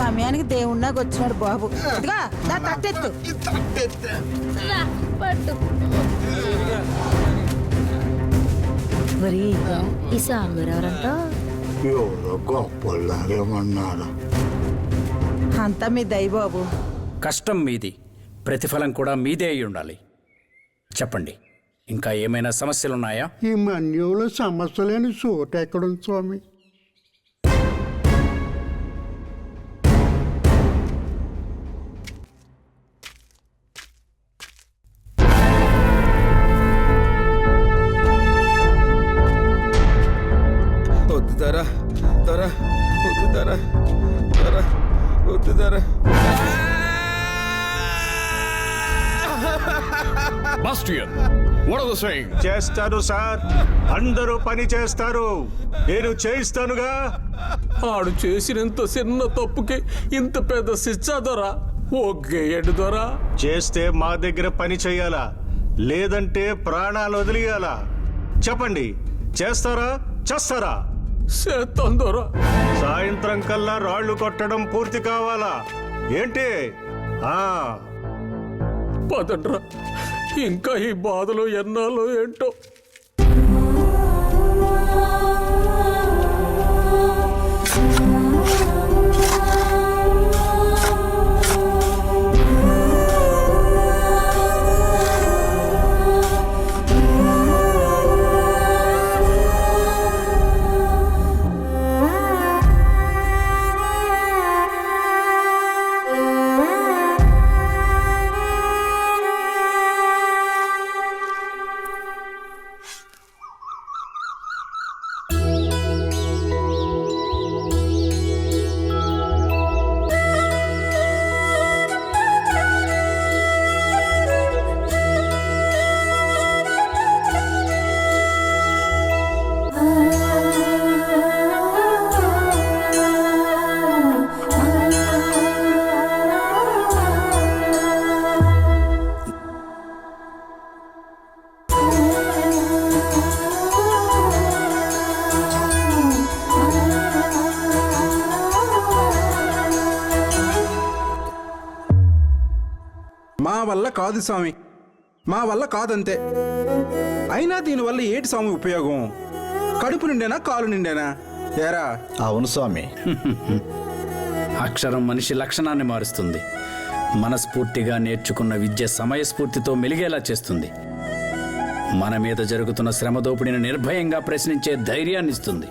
సమయానికి దేవుణ్ణాకి వచ్చినాడు బాబు. ఇదిగా దా తట్టెత్తు. మరి ఈ సాంబారు ఎవరంట? ఎవరో గొప్పలాగేమన్నారు. అంతా మీ దయ బాబు. కష్టం మీది, ప్రతిఫలం కూడా మీదే అయి ఉండాలి. చెప్పండి, ఇంకా ఏమైనా సమస్యలున్నాయా? ఈ మన్యంలో సమస్య లేని చోటు ఎక్కడుంది స్వామి? వద్దు ధర ధర వద్దు ధర ధర వద్దు ధర. Bastian, what are they saying? చేస్తాను సార్, అందరూ పని చేస్తారు, నేను చేయిస్తానుగా. ఆడు చేసినంత చిన్న తప్పుకి ఇంత పెద్ద శిక్ష దొరా. ఒగ్గేయండి దొరా. చేస్తే మా దగ్గర పని చేయాలా, లేదంటే ప్రాణాలు వదిలియాలా? చెప్పండి, చేస్తారా చేస్తారా? చేస్తాం దొరా. సాయంత్రం కల్లా రాళ్లు కొట్టడం పూర్తి కావాలా ఏంటి? పదండ్రా, ఇంకా ఈ బాధలు ఎన్నాలో ఏంటో. మా వల్ల కాదు స్వామి, మా వల్ల కాదంతే. అయినా దీనివల్ల ఏటి స్వామి ఉపయోగం? కడుపు నిండేనా కాలు నిండేనా? ఏరా? అవును స్వామి. అక్షరం మనిషి లక్షణాన్ని మారుస్తుంది. మనస్ఫూర్తిగా నేర్చుకున్న విద్య సమయస్ఫూర్తితో మెలిగేలా చేస్తుంది. మన మీద జరుగుతున్న శ్రమ దోపిడిని నిర్భయంగా ప్రశ్నించే ధైర్యాన్ని ఇస్తుంది.